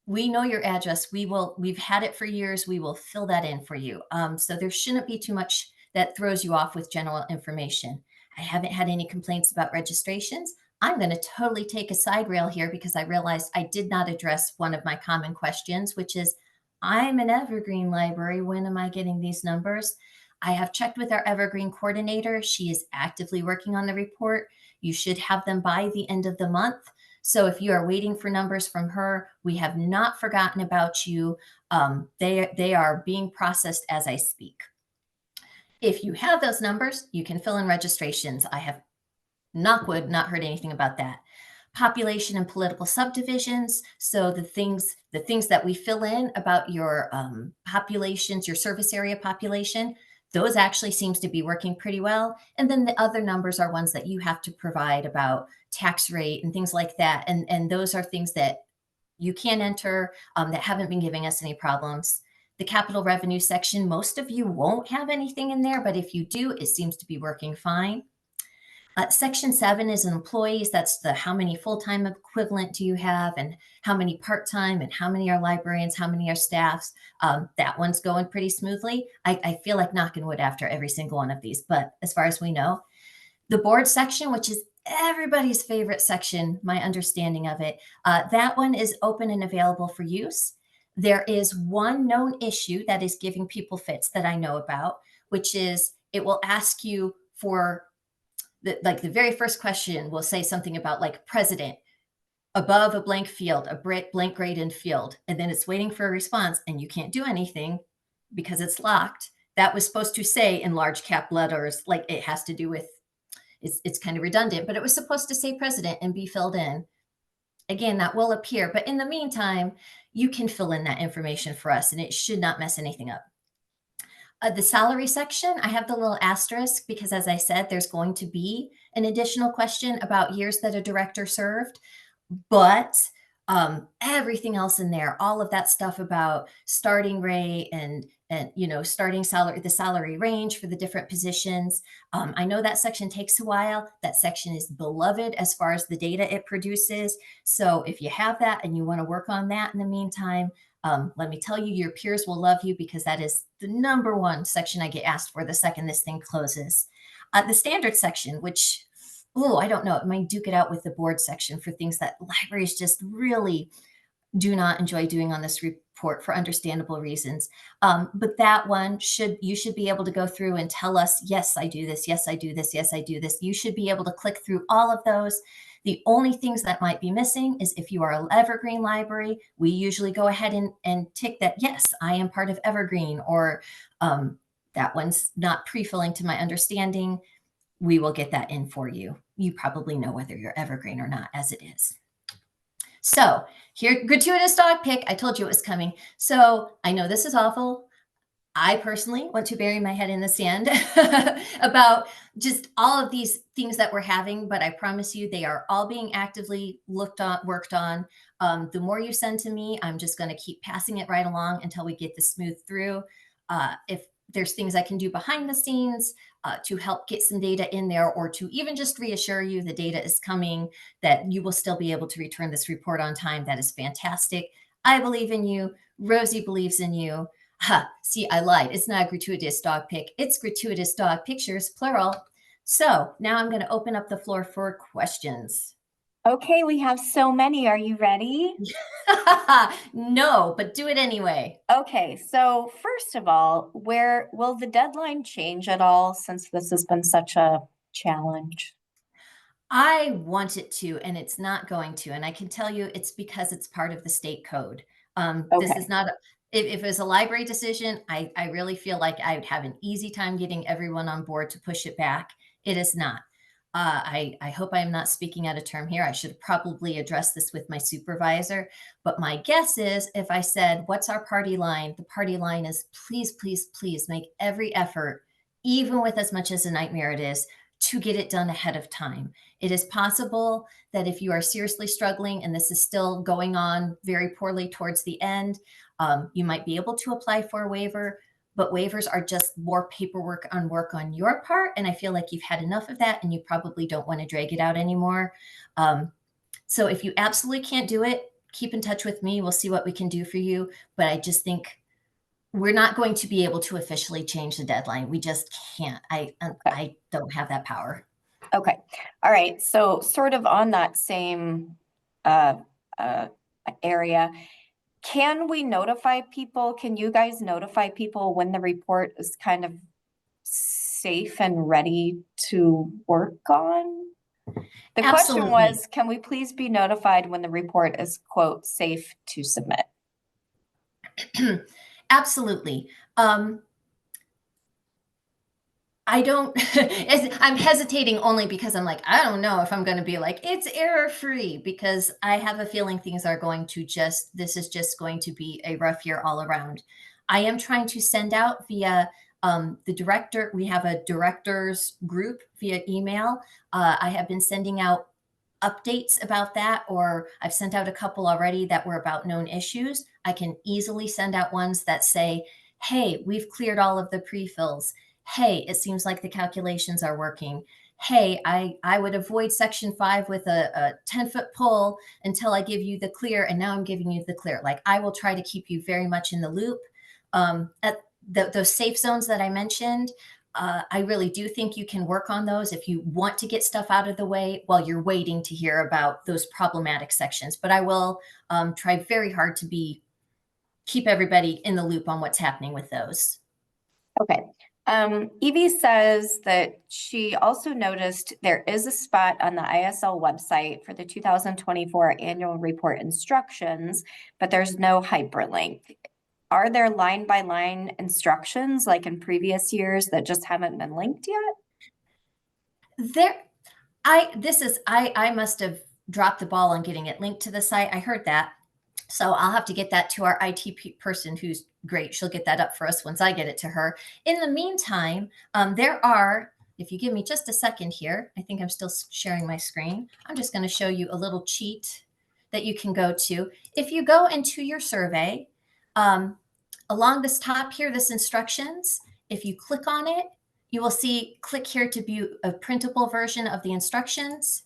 We know your address. We've had it for years. We will fill that in for you. So there shouldn't be too much that throws you off with general information. I haven't had any complaints about registrations. I'm going to totally take a side rail here because I realized I did not address one of my common questions, which is, I'm an Evergreen library. When am I getting these numbers? I have checked with our Evergreen coordinator. She is actively working on the report. You should have them by the end of the month. So if you are waiting for numbers from her, we have not forgotten about you. They are being processed as I speak. If you have those numbers, you can fill in registrations. I have, knock wood, not heard anything about that. population and political subdivisions. So the things that we fill in about your populations, your service area population, those actually seems to be working pretty well. And then the other numbers are ones that you have to provide about tax rate and things like that. And those are things that you can enter that haven't been giving us any problems. The capital revenue section, most of you won't have anything in there, but if you do, it seems to be working fine. Section 7 is employees. That's the how many full-time equivalent do you have and how many part-time and how many are librarians, how many are staffs. That one's going pretty smoothly. I feel like knocking wood after every single one of these, but as far as we know, the board section, which is everybody's favorite section, my understanding of it, that one is open and available for use. There is one known issue that is giving people fits that I know about, which is it will ask you for like the very first question will say something about like president above a blank field, a blank grade in field, and then it's waiting for a response and you can't do anything because it's locked. That was supposed to say in large cap letters, like it has to do with, it's kind of redundant, but it was supposed to say president and be filled in. Again, that will appear, but in the meantime, you can fill in that information for us and it should not mess anything up. The salary section, I have the little asterisk because, as I said, there's going to be an additional question about years that a director served, but everything else in there, all of that stuff about starting rate and you know starting salary, the salary range for the different positions. I know that section takes a while. That section is beloved as far as the data it produces. So if you have that and you want to work on that in the meantime, let me tell you, your peers will love you because that is the number one section I get asked for the second this thing closes. The standard section, which, oh, I don't know, it might duke it out with the board section for things that libraries just really do not enjoy doing on this report for understandable reasons. But that one you should be able to go through and tell us, yes, I do this. Yes, I do this. Yes, I do this. You should be able to click through all of those. The only things that might be missing is if you are an Evergreen library, we usually go ahead and tick that, yes, I am part of Evergreen, or that one's not pre-filling to my understanding. We will get that in for you. You probably know whether you're Evergreen or not as it is. So here, gratuitous dog pick. I told you it was coming. So I know this is awful. I personally want to bury my head in the sand about just all of these things that we're having, but I promise you they are all being actively worked on. The more you send to me, I'm just going to keep passing it right along until we get this smooth through. If there's things I can do behind the scenes to help get some data in there, or to even just reassure you the data is coming, that you will still be able to return this report on time, that is fantastic. I believe in you. Rosie believes in you. See, I lied. It's not a gratuitous dog pick. It's gratuitous dog pictures, plural. So now I'm going to open up the floor for questions. Okay, we have so many. Are you ready? No, but do it anyway. Okay, so first of all, where will the deadline change at all since this has been such a challenge? I want it to, and it's not going to. And I can tell you it's because it's part of the state code. This is Okay, not, if it's a library decision, I really feel like I would have an easy time getting everyone on board to push it back. It is not. I hope I am not speaking out of term here. I should probably address this with my supervisor. But my guess is if I said, what's our party line? The party line is please, please, please make every effort, even with as much as a nightmare it is, to get it done ahead of time. It is possible that if you are seriously struggling and this is still going on very poorly towards the end, you might be able to apply for a waiver, but waivers are just more paperwork on work on your part. And I feel like you've had enough of that and you probably don't want to drag it out anymore. So if you absolutely can't do it, keep in touch with me. We'll see what we can do for you. But I just think we're not going to be able to officially change the deadline. We just can't. I don't have that power. okay. All right, so sort of on that same uh, uh, area, can we notify people? Can you guys notify people when the report is kind of safe and ready to work on? The question Absolutely. was, can we please be notified when the report is, quote, safe to submit? Absolutely. I don't, I'm hesitating only because I'm like, I don't know if I'm going to be like, it's error free, because I have a feeling things are going to just, this is just going to be a rough year all around. I am trying to send out via the director, we have a directors group via email. I have been sending out updates about that, or I've sent out a couple already that were about known issues. I can easily send out ones that say, hey, we've cleared all of the pre-fills. Hey, it seems like the calculations are working. Hey, I would avoid section 5 with a 10-foot pole until I give you the clear, and now I'm giving you the clear. Like, I will try to keep you very much in the loop. At those safe zones that I mentioned, I really do think you can work on those if you want to get stuff out of the way while you're waiting to hear about those problematic sections. But I will try very hard to keep everybody in the loop on what's happening with those. Okay. Evie says that she also noticed there is a spot on the ISL website for the 2024 annual report instructions, but there's no hyperlink. Are there line by line instructions like in previous years that just haven't been linked yet? There, I must have dropped the ball on getting it linked to the site. I heard that. So I'll have to get that to our IT person, who's great. She'll get that up for us once I get it to her. In the meantime, there are, if you give me just a second here, I think I'm still sharing my screen. I'm just going to show you a little cheat that you can go to. If you go into your survey, um, along this top here, this instructions, if you click on it, you will see click here to view a printable version of the instructions.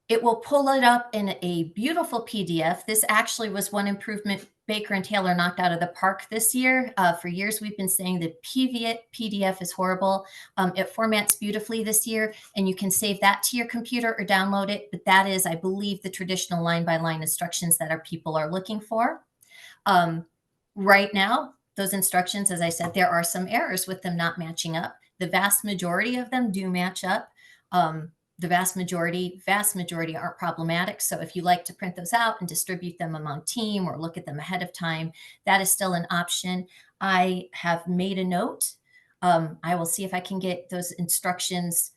It will pull it up in a beautiful PDF. This actually was one improvement Baker and Taylor knocked out of the park this year. For years, we've been saying the PDF is horrible. It formats beautifully this year, and you can save that to your computer or download it. But that is, I believe, the traditional line-by-line instructions that our people are looking for. Right now, those instructions, as I said, there are some errors with them not matching up. The vast majority of them do match up. The vast majority aren't problematic. So if you like to print those out and distribute them among team or look at them ahead of time, that is still an option. I have made a note. I will see if I can get those instructions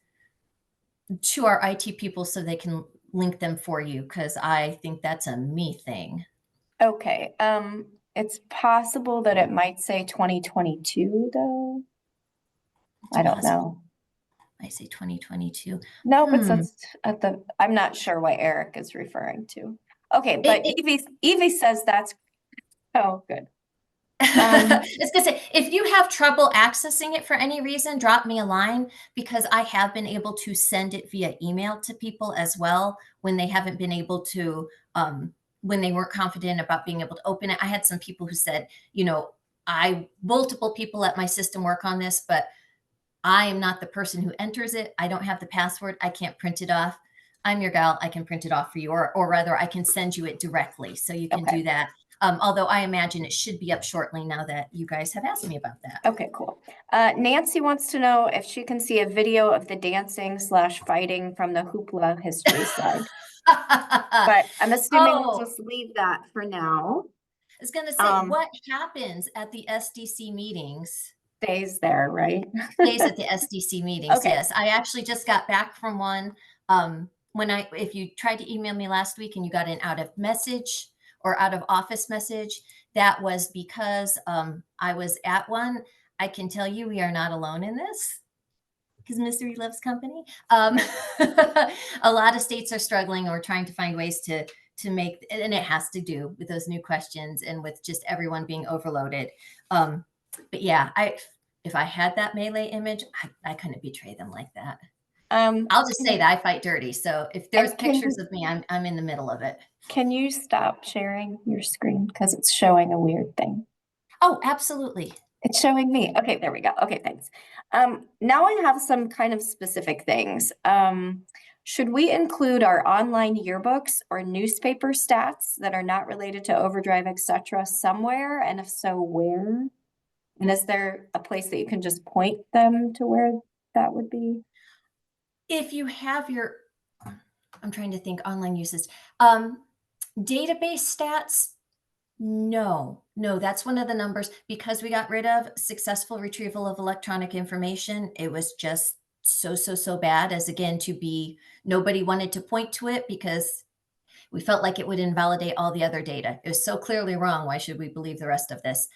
to our IT people so they can link them for you, because I think that's a me thing. Okay, it's possible that it might say 2022 though. It's I don't possible. know. I say 2022. Nope, it says at the, I'm not sure what Eric is referring to. Okay, but Evie says that's, oh, good. It's gonna say, if you have trouble accessing it for any reason, drop me a line, because I have been able to send it via email to people as well when they haven't been able to, when they weren't confident about being able to open it. I had some people who said, multiple people at my system work on this, but I am not the person who enters it. I don't have the password. I can't print it off. I'm your gal. I can print it off for you, or rather, I can send you it directly. So you can do that. Although I imagine it should be up shortly now that you guys have asked me about that. Okay, cool. Nancy wants to know if she can see a video of the dancing/fighting from the hoopla history slide. But I'm assuming we'll just leave that for now. I was going to say, what happens at the SDC meetings? Stays there, right? Stays at the SDC meetings. Okay. Yes, I actually just got back from one. If you tried to email me last week and you got an out of message or out of office message, that was because I was at one. I can tell you we are not alone in this, because misery loves company. A lot of states are struggling or trying to find ways to make, and it has to do with those new questions and with just everyone being overloaded. But yeah, if I had that melee image, I couldn't betray them like that. I'll just say that I fight dirty. So if there's pictures of me, I'm in the middle of it. Can you stop sharing your screen? Because it's showing a weird thing. Oh, absolutely. It's showing me. Okay, there we go. Okay, thanks. Now I have some kind of specific things. Should we include our online yearbooks or newspaper stats that are not related to Overdrive, etc., somewhere? And if so, where? And is there a place that you can just point them to where that would be? If you have I'm trying to think online uses. Database stats, No, no, that's one of the numbers because we got rid of successful retrieval of electronic information. It was just so bad as again to be nobody wanted to point to it because we felt like it would invalidate all the other data. It was so clearly wrong. Why should we believe the rest of this?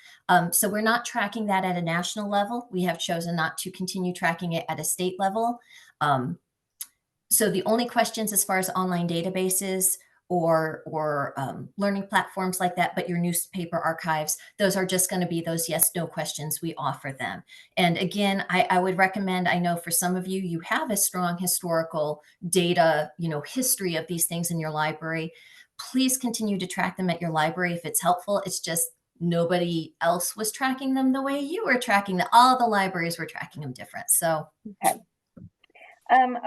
So we're not tracking that at a national level. We have chosen not to continue tracking it at a state level. Um, so the only questions as far as online databases or learning platforms like that, but your newspaper archives, those are just going to be those yes no questions we offer them. And again, I would recommend, I know for some of you, you have a strong historical data, history of these things in your library. Please continue to track them at your library if it's helpful. It's just nobody else was tracking them the way you were tracking them. All the libraries were tracking them different. So Okay.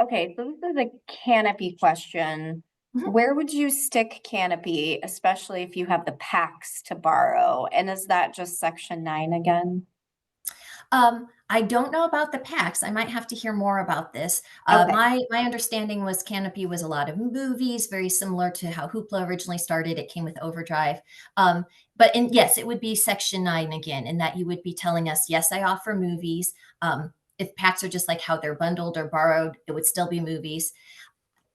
Okay, so this is a canopy question. mhm. Where would you stick canopy, especially if you have the packs to borrow? And is that just section 9 again? I don't know about the packs. I might have to hear more about this. Okay, My understanding was Canopy was a lot of movies, very similar to how Hoopla originally started. It came with Overdrive. Yes, it would be section 9 again, in that you would be telling us, yes, I offer movies. If packs are just like how they're bundled or borrowed, it would still be movies.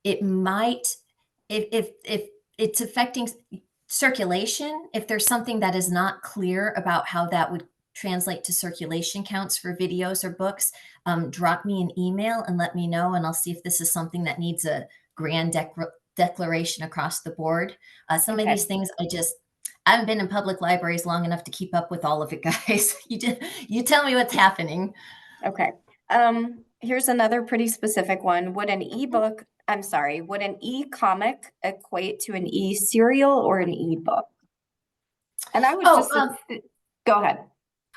It might, if it's affecting circulation, if there's something that is not clear about how that would translate to circulation counts for videos or books, drop me an email and let me know, and I'll see if this is something that needs a grand declaration across the board. Some of okay, these things I haven't been in public libraries long enough to keep up with all of it, guys. You tell me what's happening. okay. Here's another pretty specific one. Would an e-comic equate to an e-serial or an e-book? And I would Oh, just, go ahead.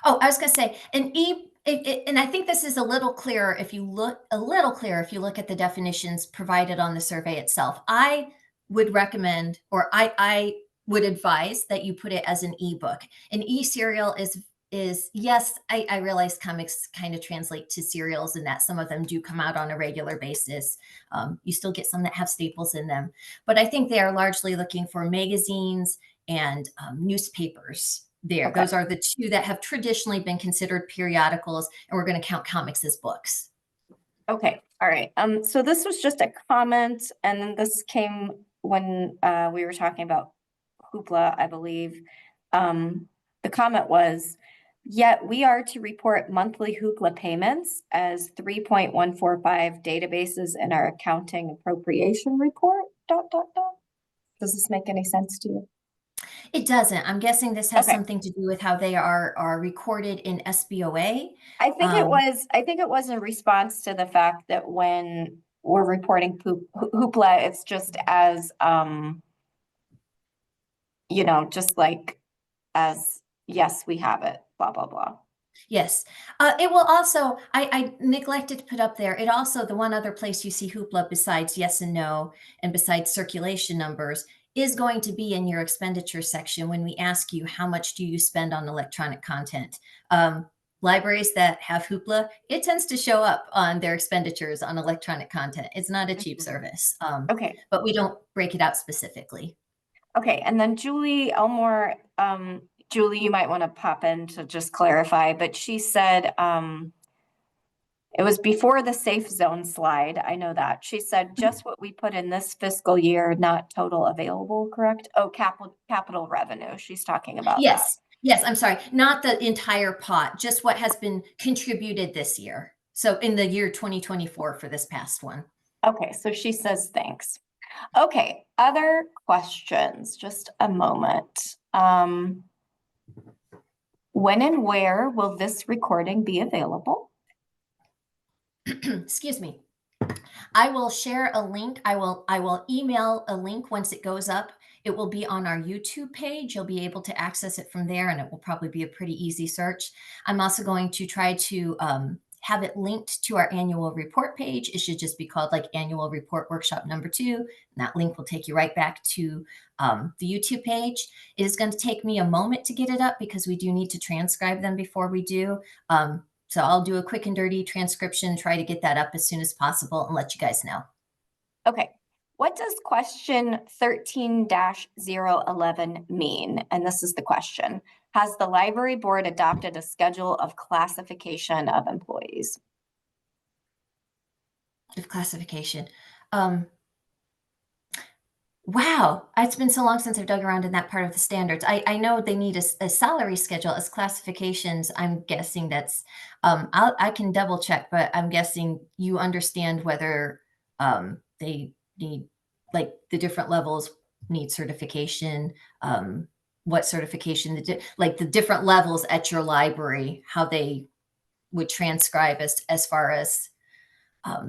Oh, I was going to say, and I think this is a little clearer if you look at the definitions provided on the survey itself. I would recommend, or I would advise that you put it as an ebook. An e-serial is yes, I realize comics kind of translate to serials and that some of them do come out on a regular basis. You still get some that have staples in them, but I think they are largely looking for magazines and newspapers there. Okay. Those are the two that have traditionally been considered periodicals, and we're going to count comics as books. Okay, all right. So this was just a comment, and then this came when we were talking about Hoopla, I believe. The comment was, yet we are to report monthly Hoopla payments as 3.145 databases in our accounting appropriation report, dot, dot, dot. Does this make any sense to you? It doesn't. I'm guessing this has Okay. something to do with how they are recorded in SBOA. I think it was in response to the fact that when we're reporting Hoopla, it's just as just like as yes, we have it, blah, blah, blah. Yes. It will also, I neglected to put up there, it also, the one other place you see Hoopla besides yes and no, and besides circulation numbers, is going to be in your expenditure section when we ask you how much do you spend on electronic content. Libraries that have Hoopla, it tends to show up on their expenditures on electronic content. It's not a cheap Mhm. service, Okay, but we don't break it out specifically. okay, and then Julie Elmore, Julie, you might want to pop in to just clarify, but she said, it was before the safe zone slide. I know that. She said just what we put in this fiscal year, not total available, correct? Oh, capital revenue. She's talking about that. Yes, yes, I'm sorry, not the entire pot, just what has been contributed this year. So in the year 2024 for this past one. Okay, so she says thanks. Okay, other questions, just a moment. When and where will this recording be available? Excuse me. I will share a link. I will email a link once it goes up. It will be on our YouTube page. You'll be able to access it from there, and it will probably be a pretty easy search. I'm also going to try to have it linked to our annual report page. It should just be called like Annual Report Workshop number 2. And that link will take you right back to the YouTube page. It is going to take me a moment to get it up because we do need to transcribe them before we do. So I'll do a quick and dirty transcription, try to get that up as soon as possible and let you guys know. Okay, What does question 13-011 mean? And this is the question. Has the library board adopted a schedule of classification of employees? Of classification. Um, Wow, it's been so long since I've dug around in that part of the standards. I know they need a salary schedule as classifications. I'm guessing that's, I can double check, but I'm guessing you understand whether they need, like, the different levels need certification, what certification, like the different levels at your library, how they would transcribe as far as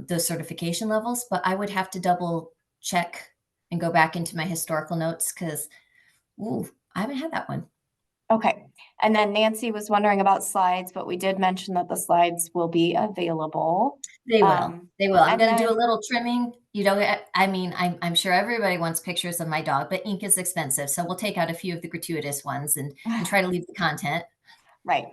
those certification levels, but I would have to double check and go back into my historical notes because, ooh, I haven't had that one. Okay. And then Nancy was wondering about slides, but we did mention that the slides will be available. They will. They will. I'm And going to do a then, little trimming. You know, I mean, I'm sure everybody wants pictures of my dog, but ink is expensive. So we'll take out a few of the gratuitous ones and try to leave the content. right.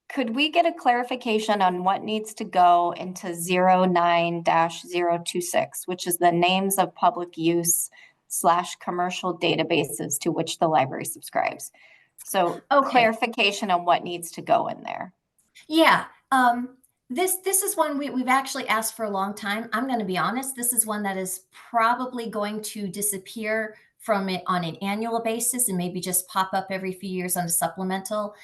Could we get a clarification on what needs to go into 09-026, which is the names of public use / commercial databases to which the library subscribes? So Okay. clarification on what needs to go in there. Yeah. This is one we've actually asked for a long time. I'm going to be honest. This is one that is probably going to disappear from it on an annual basis and maybe just pop up every few years on a supplemental.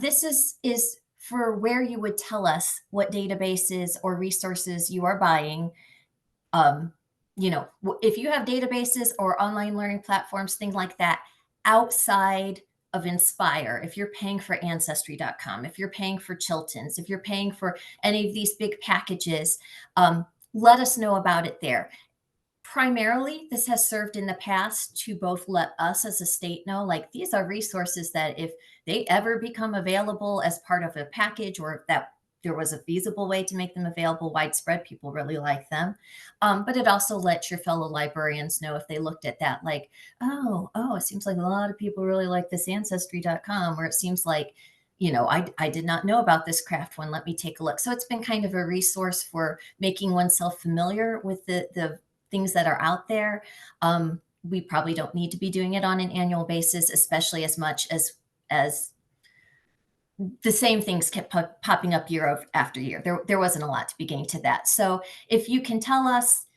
This is for where you would tell us what databases or resources you are buying. um, if you have databases or online learning platforms, things like that, outside of Inspire, if you're paying for Ancestry.com, if you're paying for Chilton's, if you're paying for any of these big packages, let us know about it there. Primarily, this has served in the past to both let us as a state know, like, these are resources that if they ever become available as part of a package, or if that there was a feasible way to make them available widespread, people really like them. But it also lets your fellow librarians know if they looked at that, like, it seems like a lot of people really like this Ancestry.com, or it seems like, I did not know about this craft one. Let me take a look. So it's been kind of a resource for making oneself familiar with the things that are out there. We probably don't need to be doing it on an annual basis, especially as much as the same things kept popping up year after year. There wasn't a lot to be gained to that. So if you can tell us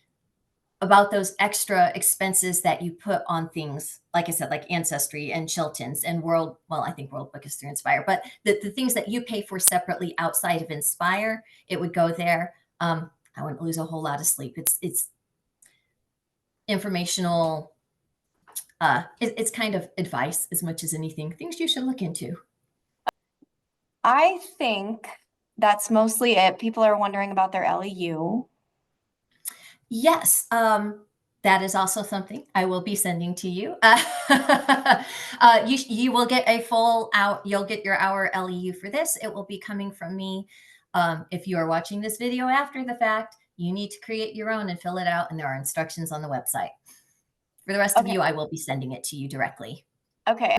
about those extra expenses that you put on things, like I said, like Ancestry and Chilton's and I think World Book is through Inspire, but the things that you pay for separately outside of Inspire, it would go there. I wouldn't lose a whole lot of sleep. It's informational. It's kind of advice as much as anything, things you should look into. I think that's mostly it. People are wondering about their LEU. Yes, that is also something I will be sending to you. You will get a full out. You'll get your hour LEU for this. It will be coming from me. If you are watching this video after the fact, you need to create your own and fill it out, and there are instructions on the website. For the rest of Okay. you, I will be sending it to you directly. Okay.